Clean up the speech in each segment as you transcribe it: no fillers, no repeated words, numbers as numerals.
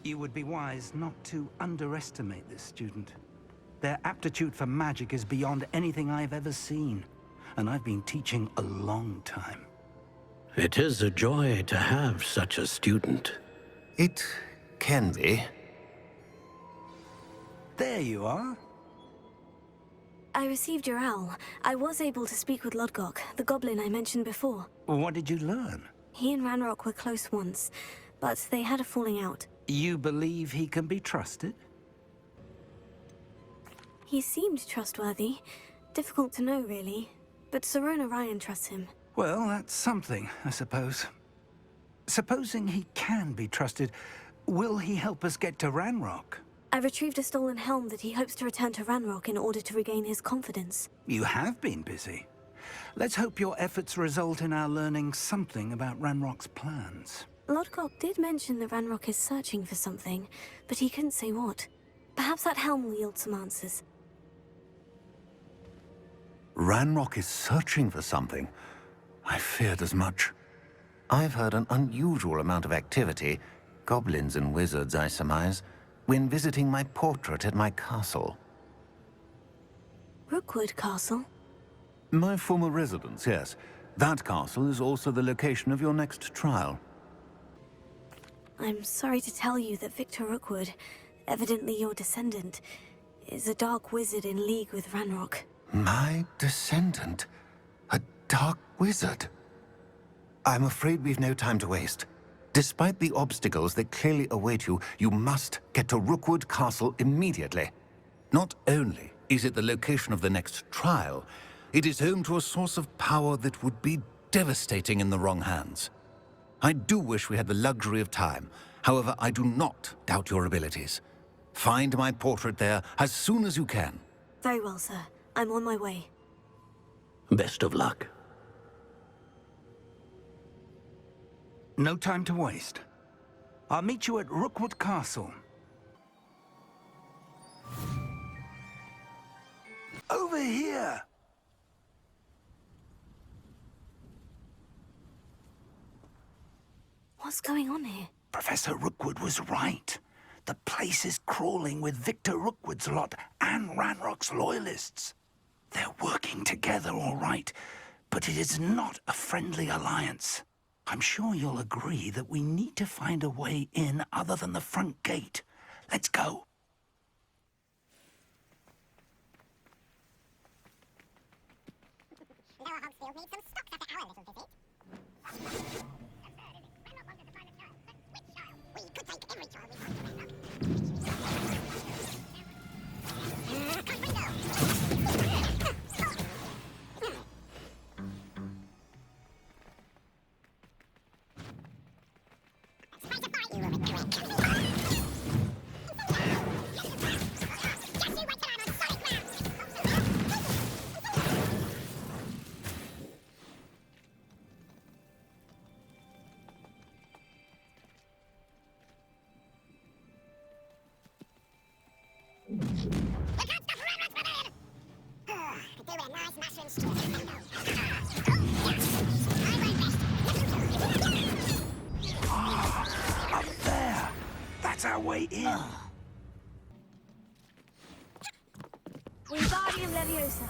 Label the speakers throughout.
Speaker 1: You would be wise not to underestimate this student. Their aptitude for magic is beyond anything I've ever seen, and I've been teaching a long time.
Speaker 2: It is a joy to have such a student.
Speaker 3: It can be.
Speaker 1: There you are.
Speaker 4: I received your owl. I was able to speak with Lodgok, the goblin I mentioned before.
Speaker 1: What did you learn?
Speaker 4: He and Ranrock were close once, but they had a falling out.
Speaker 1: You believe he can be trusted?
Speaker 4: He seemed trustworthy. Difficult to know, really. But Sirona Ryan trusts him.
Speaker 1: Well, that's something, I suppose. Supposing he can be trusted, will he help us get to Ranrock?
Speaker 4: I retrieved a stolen helm that he hopes to return to Ranrock in order to regain his confidence.
Speaker 1: You have been busy. Let's hope your efforts result in our learning something about Ranrock's plans.
Speaker 4: Lodgok did mention that Ranrock is searching for something, but he couldn't say what. Perhaps that helm will yield some answers.
Speaker 3: Ranrock is searching for something. I feared as much. I've heard an unusual amount of activity, goblins and wizards, I surmise, when visiting my portrait at my castle.
Speaker 4: Rookwood Castle?
Speaker 3: My former residence, yes. That castle is also the location of your next trial.
Speaker 4: I'm sorry to tell you that Victor Rookwood, evidently your descendant, is a dark wizard in league with Ranrock.
Speaker 3: My descendant? A dark wizard? I'm afraid we've no time to waste. Despite the obstacles that clearly await you, you must get to Rookwood Castle immediately. Not only is it the location of the next trial, it is home to a source of power that would be devastating in the wrong hands. I do wish we had the luxury of time. However, I do not doubt your abilities. Find my portrait there as soon as you can.
Speaker 4: Very well, sir. I'm on my way.
Speaker 2: Best of luck.
Speaker 1: No time to waste. I'll meet you at Rookwood Castle. Over here!
Speaker 4: What's going on here?
Speaker 1: Professor Rookwood was right. The place is crawling with Victor Rookwood's lot and Ranrock's loyalists. They're working together, all right, but it is not a friendly alliance. I'm sure you'll agree that we need to find a way in other than the front gate. Let's go. Up there. That's our way in.
Speaker 4: Wingardium Leviosa.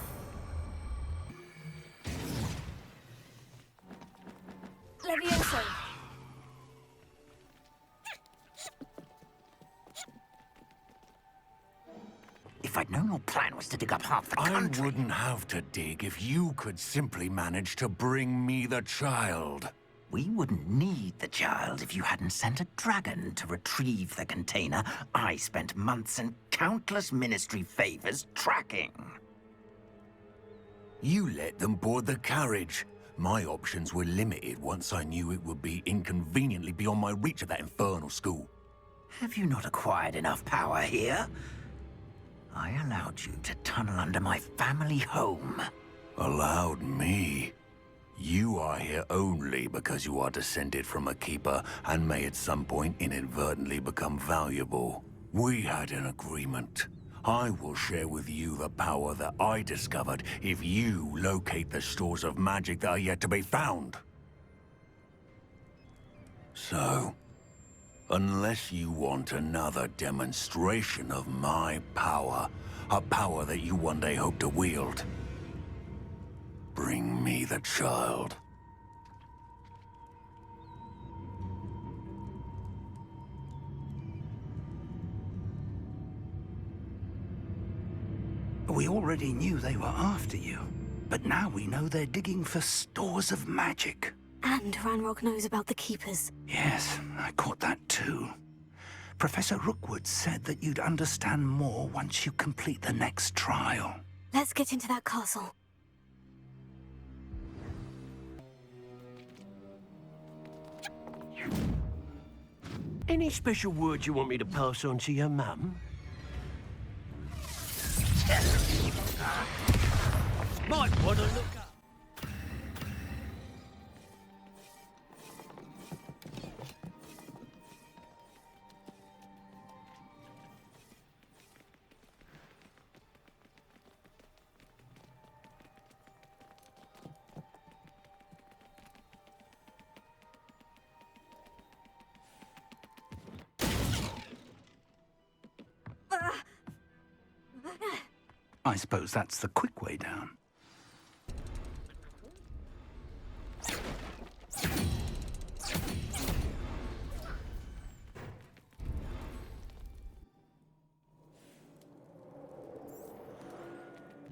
Speaker 4: Leviosa.
Speaker 1: If I'd known your plan was to dig up half the country...
Speaker 3: I wouldn't have to dig if you could simply manage to bring me the child.
Speaker 5: We wouldn't need the child if you hadn't sent a dragon to retrieve the container I spent months and countless ministry favors tracking.
Speaker 3: You let them board the carriage. My options were limited once I knew it would be inconveniently beyond my reach at that infernal school.
Speaker 5: Have you not acquired enough power here? I allowed you to tunnel under my family home.
Speaker 3: Allowed me? You are here only because you are descended from a keeper and may at some point inadvertently become valuable. We had an agreement. I will share with you the power that I discovered if you locate the stores of magic that are yet to be found. So,
Speaker 6: Unless you want another demonstration of my power, a power that you one day hope to wield. Bring me the child.
Speaker 1: We already knew they were after you, but now we know they're digging for stores of magic.
Speaker 4: And Ranrock knows about the Keepers.
Speaker 1: Yes, I caught that too. Professor Rookwood said that you'd understand more once you complete the next trial.
Speaker 4: Let's get into that castle.
Speaker 7: Any special words you want me to pass on to your mum? Might want to look up.
Speaker 1: I suppose that's the quick way down.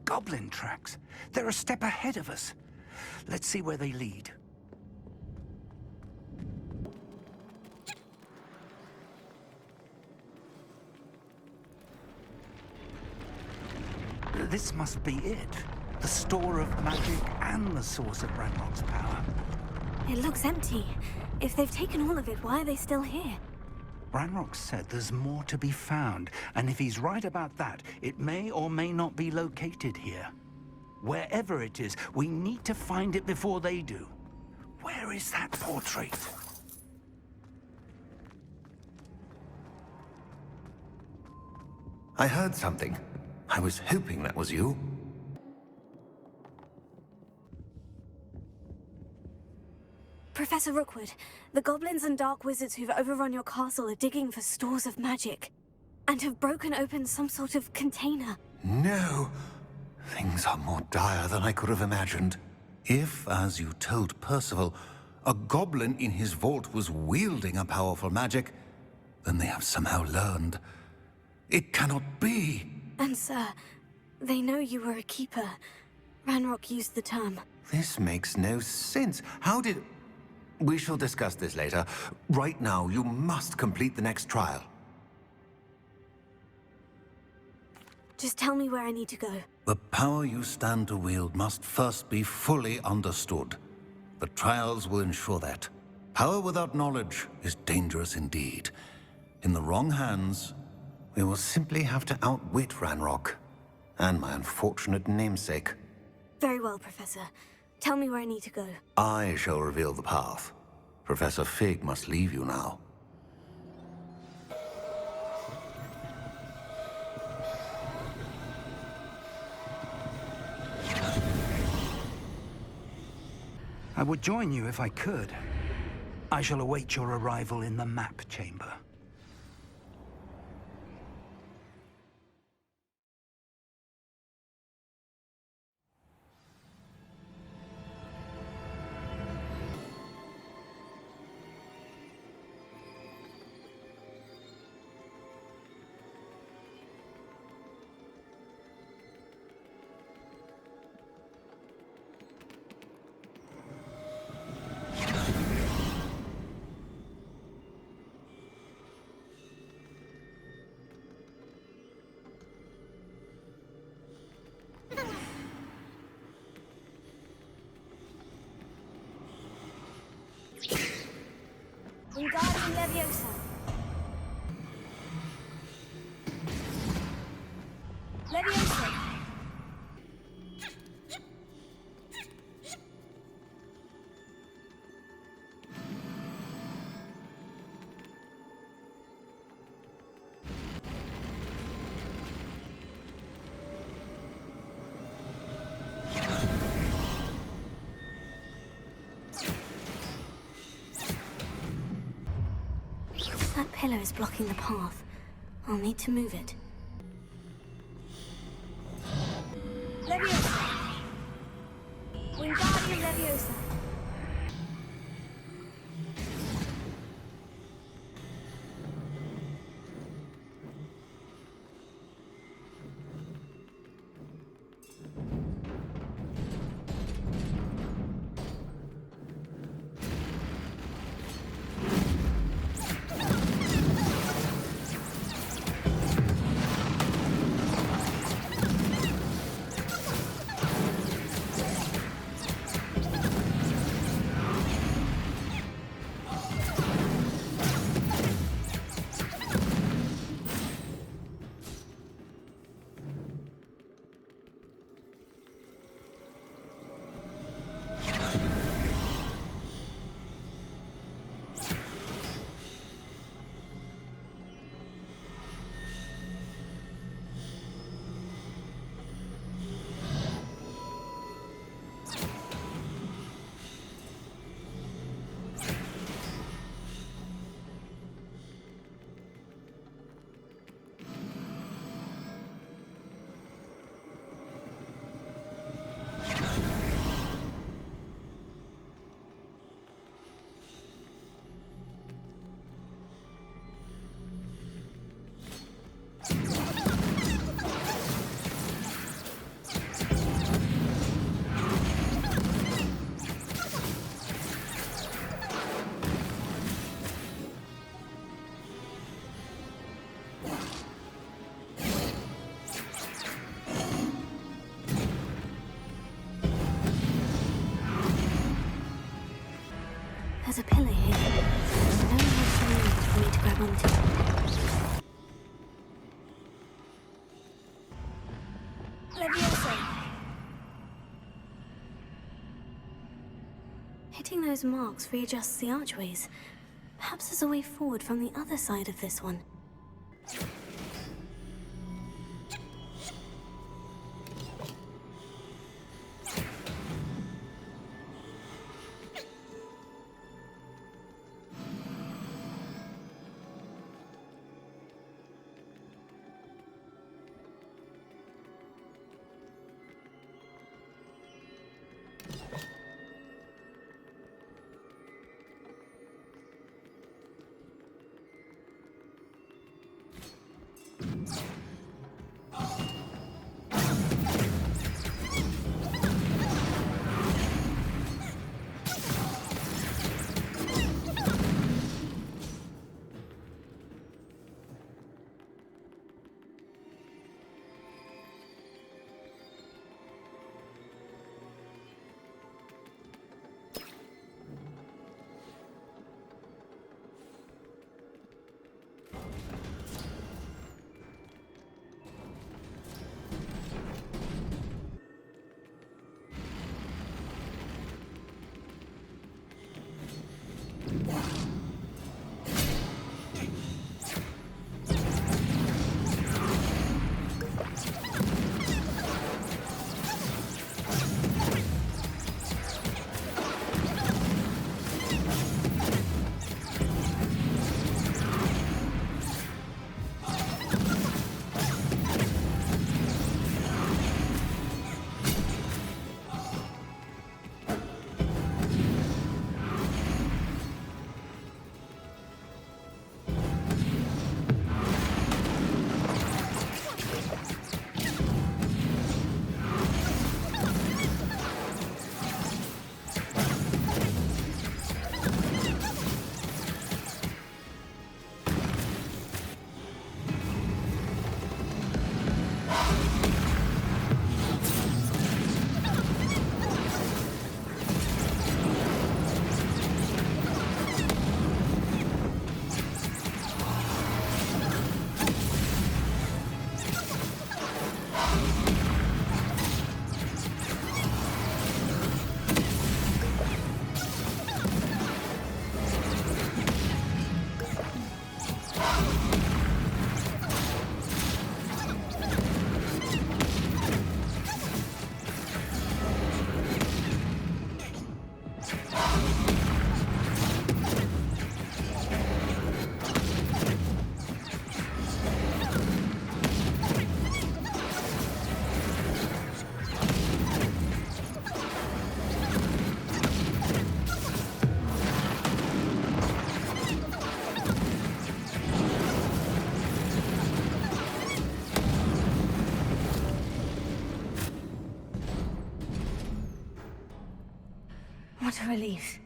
Speaker 1: Goblin tracks. They're a step ahead of us. Let's see where they lead. This must be it. The store of magic and the source of Ranrock's power.
Speaker 4: It looks empty. If they've taken all of it, why are they still here?
Speaker 1: Ranrock said there's more to be found, and if he's right about that, it may or may not be located here. Wherever it is, we need to find it before they do. Where is that portrait?
Speaker 3: I heard something. I was hoping that was you.
Speaker 4: Professor Rookwood, the goblins and dark wizards who've overrun your castle are digging for stores of magic, and have broken open some sort of container.
Speaker 3: No. Things are more dire than I could have imagined. If, as you told Percival, a goblin in his vault was wielding a powerful magic, then they have somehow learned. It cannot be.
Speaker 4: And sir, they know you were a keeper. Ranrock used the term.
Speaker 3: This makes no sense. How did... We shall discuss this later. Right now, you must complete the next trial.
Speaker 4: Just tell me where I need to go.
Speaker 3: The power you stand to wield must first be fully understood. The trials will ensure that. Power without knowledge is dangerous indeed. In the wrong hands, we will simply have to outwit Ranrock and my unfortunate namesake.
Speaker 4: Very well, Professor. Tell me where I need to go.
Speaker 3: I shall reveal the path. Professor Fig must leave you now.
Speaker 1: I would join you if I could. I shall await your arrival in the map chamber.
Speaker 4: Wingardium Leviosa. Leviosa. pillar is blocking the path. I'll need to move it. Leviosa! Wingardium Leviosa! There's a pillar here. No more for me to grab onto. Leviosa! Hitting those marks readjusts the archways. Perhaps there's a way forward from the other side of this one. What a relief.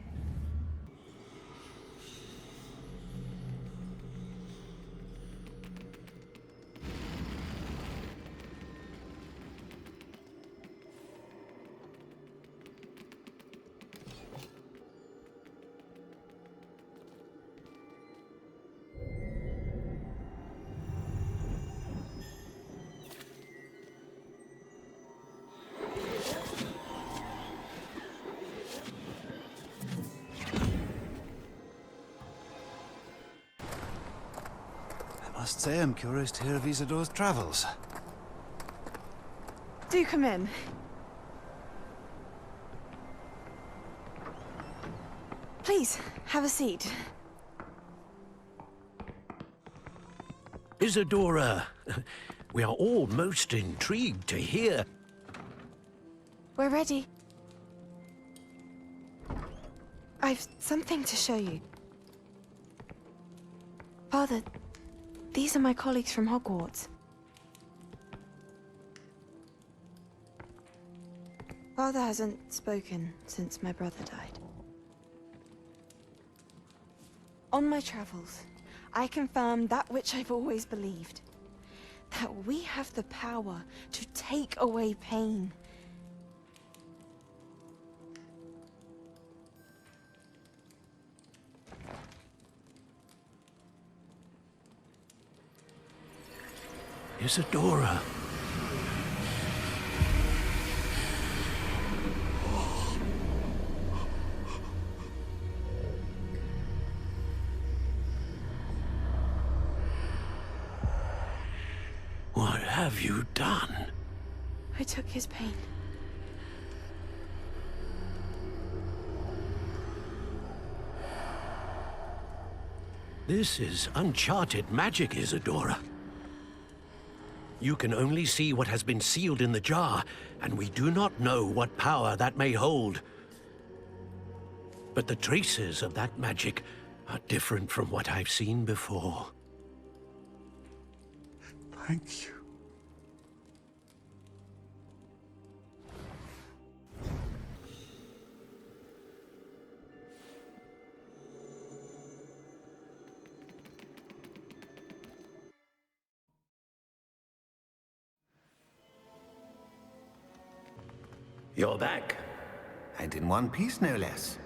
Speaker 8: I must say I'm curious to hear of Isidor's travels.
Speaker 9: Do come in. Please, have a seat.
Speaker 7: Isadora, we are all most intrigued to hear.
Speaker 9: We're ready. I've something to show you. Father, these are my colleagues from Hogwarts. Father hasn't spoken since my brother died. On my travels, I confirmed that which I've always believed. That we have the power to take away pain.
Speaker 7: Isadora. What have you done?
Speaker 9: I took his pain.
Speaker 7: This is uncharted magic, Isadora. You can only see what has been sealed in the jar, and we do not know what power that may hold. But the traces of that magic are different from what I've seen before.
Speaker 8: Thank you.
Speaker 2: You're back.
Speaker 3: And in one piece, no less.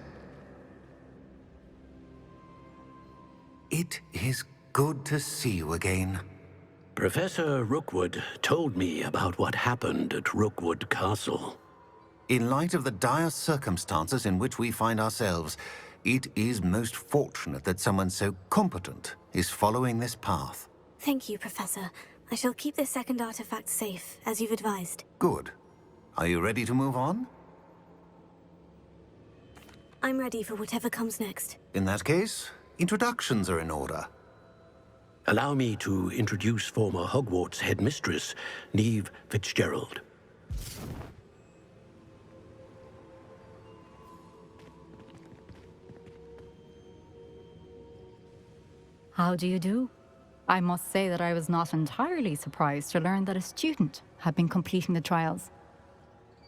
Speaker 3: It is good to see you again.
Speaker 2: Professor Rookwood told me about what happened at Rookwood Castle.
Speaker 3: In light of the dire circumstances in which we find ourselves, it is most fortunate that someone so competent is following this path.
Speaker 4: Thank you, Professor. I shall keep this second artifact safe, as you've advised.
Speaker 3: Good. Are you ready to move on?
Speaker 4: I'm ready for whatever comes next.
Speaker 3: In that case, introductions are in order.
Speaker 2: Allow me to introduce former Hogwarts headmistress, Neve Fitzgerald.
Speaker 10: How do you do? I must say that I was not entirely surprised to learn that a student had been completing the trials.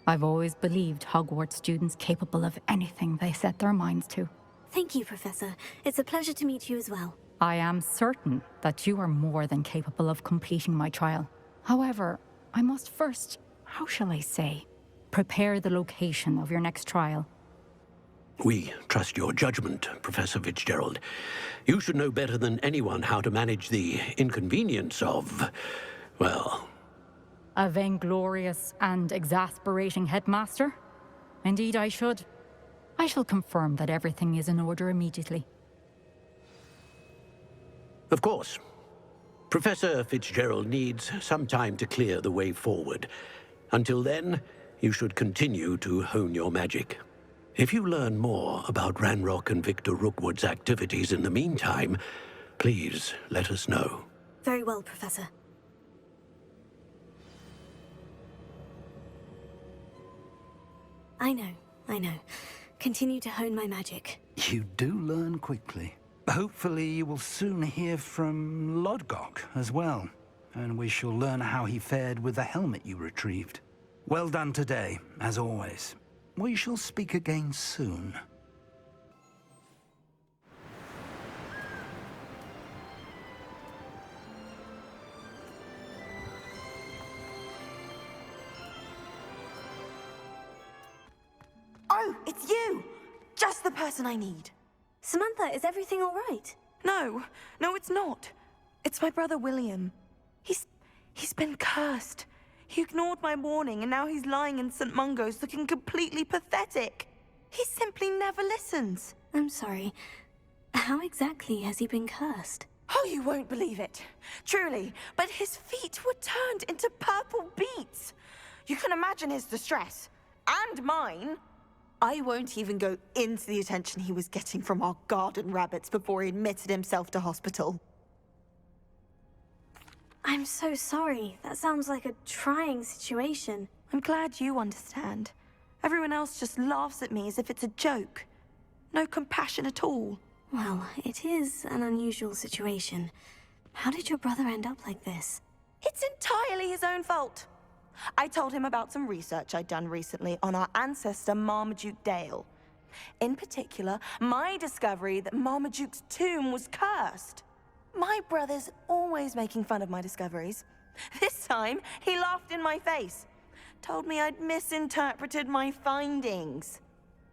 Speaker 10: I've always believed Hogwarts students capable of anything they set their minds to.
Speaker 4: Thank you, Professor. It's a pleasure to meet you as well.
Speaker 10: I am certain that you are more than capable of completing my trial. However, I must first, how shall I say, prepare the location of your next trial.
Speaker 2: We trust your judgment, Professor Fitzgerald. You should know better than anyone how to manage the inconvenience of, well...
Speaker 10: A vainglorious and exasperating headmaster? Indeed I should. I shall confirm that everything is in order immediately.
Speaker 2: Of course. Professor Fitzgerald needs some time to clear the way forward. Until then, you should continue to hone your magic. If you learn more about Ranrock and Victor Rookwood's activities in the meantime, please let us know.
Speaker 4: Very well, Professor. I know. Continue to hone my magic.
Speaker 1: You do learn quickly. Hopefully you will soon hear from Lodgok as well, and we shall learn how he fared with the helmet you retrieved. Well done today, as always. We shall speak again soon.
Speaker 9: Oh, it's you! Just the person I need.
Speaker 4: Samantha, is everything all right?
Speaker 9: No, it's not. It's my brother William. He's been cursed. He ignored my warning, and now he's lying in St. Mungo's looking completely pathetic. He simply never listens.
Speaker 4: I'm sorry. How exactly has he been cursed?
Speaker 9: Oh, you won't believe it. Truly, but his feet were turned into purple beets. You can imagine his distress. And mine. I won't even go into the attention he was getting from our garden rabbits before he admitted himself to hospital.
Speaker 4: I'm so sorry. That sounds like a trying situation.
Speaker 9: I'm glad you understand. Everyone else just laughs at me as if it's a joke. No compassion at all.
Speaker 4: Well, it is an unusual situation. How did your brother end up like this?
Speaker 9: It's entirely his own fault. I told him about some research I'd done recently on our ancestor Marmaduke Dale. In particular, my discovery that Marmaduke's tomb was cursed. My brother's always making fun of my discoveries. This time, he laughed in my face. Told me I'd misinterpreted my findings.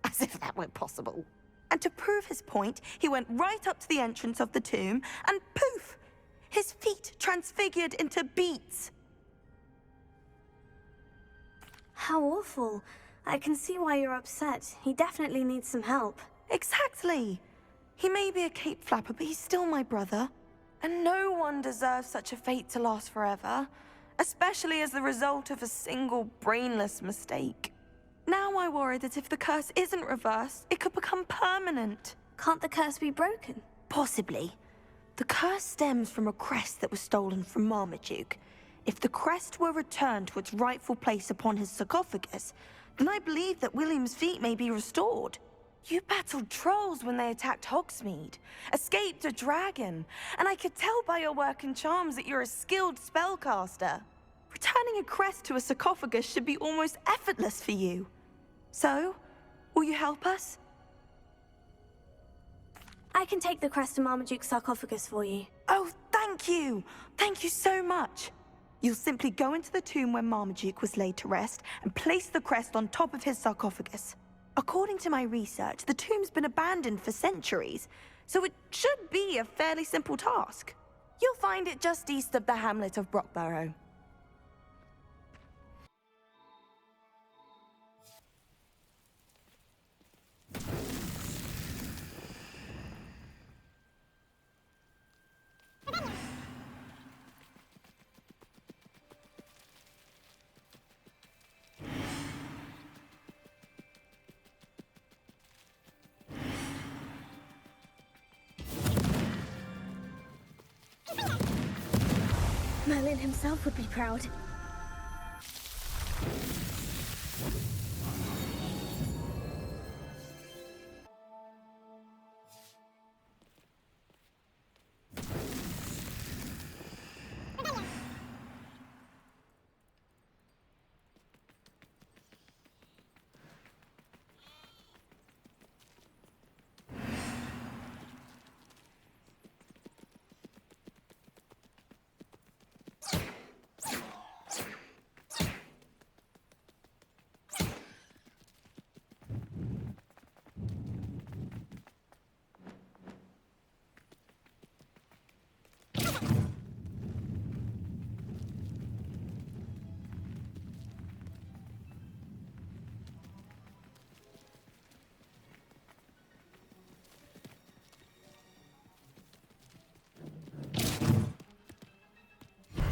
Speaker 9: As if that were possible. And to prove his point, he went right up to the entrance of the tomb and poof! His feet transfigured into beets.
Speaker 4: How awful. I can see why you're upset. He definitely needs some help.
Speaker 9: Exactly. He may be a cape flapper, but he's still my brother. And no one deserves such a fate to last forever, especially as the result of a single brainless mistake. Now I worry that if the curse isn't reversed, it could become permanent.
Speaker 4: Can't the curse be broken?
Speaker 9: Possibly. The curse stems from a crest that was stolen from Marmaduke. If the crest were returned to its rightful place upon his sarcophagus, then I believe that William's feet may be restored. You battled trolls when they attacked Hogsmeade, escaped a dragon, and I could tell by your work and charms that you're a skilled spellcaster. Returning a crest to a sarcophagus should be almost effortless for you. So, will you help us?
Speaker 4: I can take the crest to Marmaduke's sarcophagus for you.
Speaker 9: Oh, thank you! Thank you so much! You'll simply go into the tomb where Marmaduke was laid to rest and place the crest on top of his sarcophagus. According to my research, the tomb's been abandoned for centuries, so it should be a fairly simple task. You'll find it just east of the hamlet of Brockborough.
Speaker 4: Merlin himself would be proud.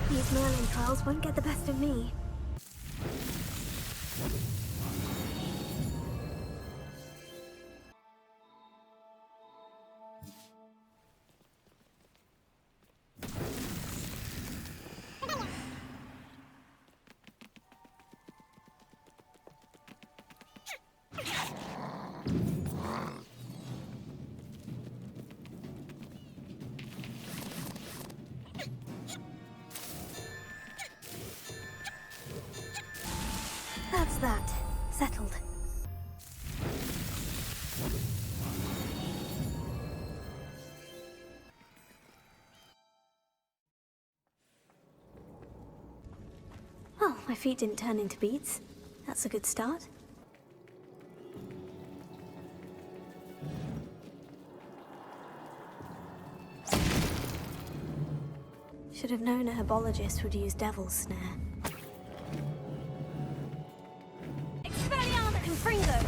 Speaker 4: These Merlin trials won't get the best of me. My feet didn't turn into beads. That's a good start. Should have known a herbologist would use Devil's Snare. Expelliarmus Confringo!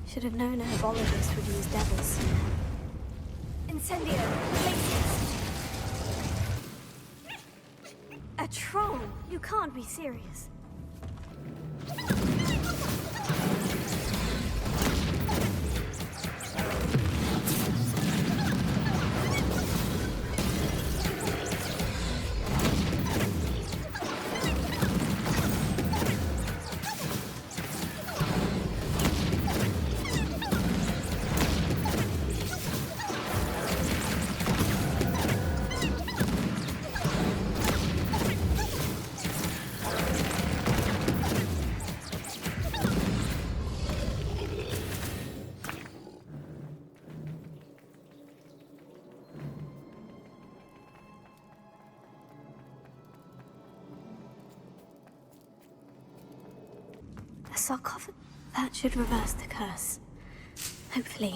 Speaker 4: Should have known a herbologist would use Devil's Snare. Incendio! Glacius! A troll? You can't be serious. A sarcophagus? That should reverse the curse. Hopefully.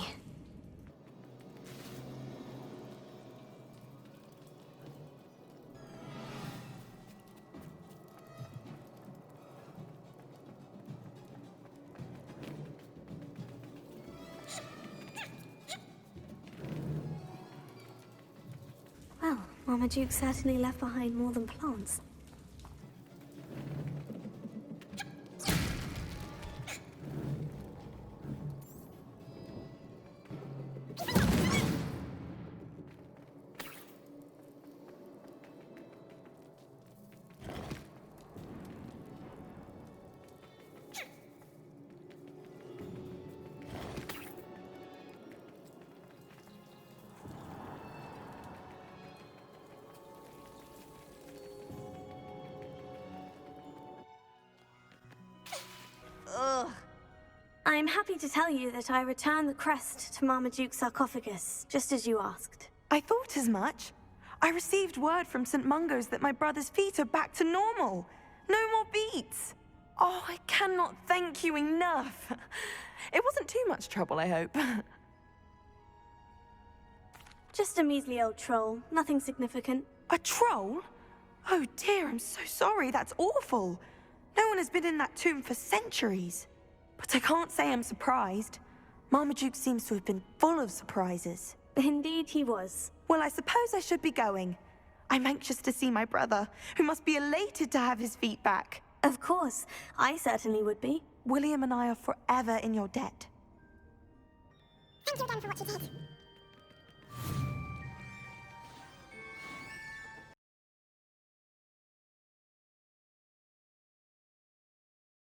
Speaker 4: Well, Marmaduke certainly left behind more than plants. Ugh. I'm happy to tell you that I returned the crest to Marmaduke's sarcophagus, just as you asked.
Speaker 9: I thought as much. I received word from St. Mungo's that my brother's feet are back to normal. No more beats. Oh, I cannot thank you enough. It wasn't too much trouble, I hope.
Speaker 4: Just a measly old troll, nothing significant.
Speaker 9: A troll? Oh dear, I'm so sorry, that's awful. No one has been in that tomb for centuries. But I can't say I'm surprised. Marmaduke seems to have been full of surprises.
Speaker 4: Indeed he was.
Speaker 9: Well, I suppose I should be going. I'm anxious to see my brother, who must be elated to have his feet back.
Speaker 4: Of course, I certainly would be.
Speaker 9: William and I are forever in your debt.
Speaker 11: Thank you again for what you did.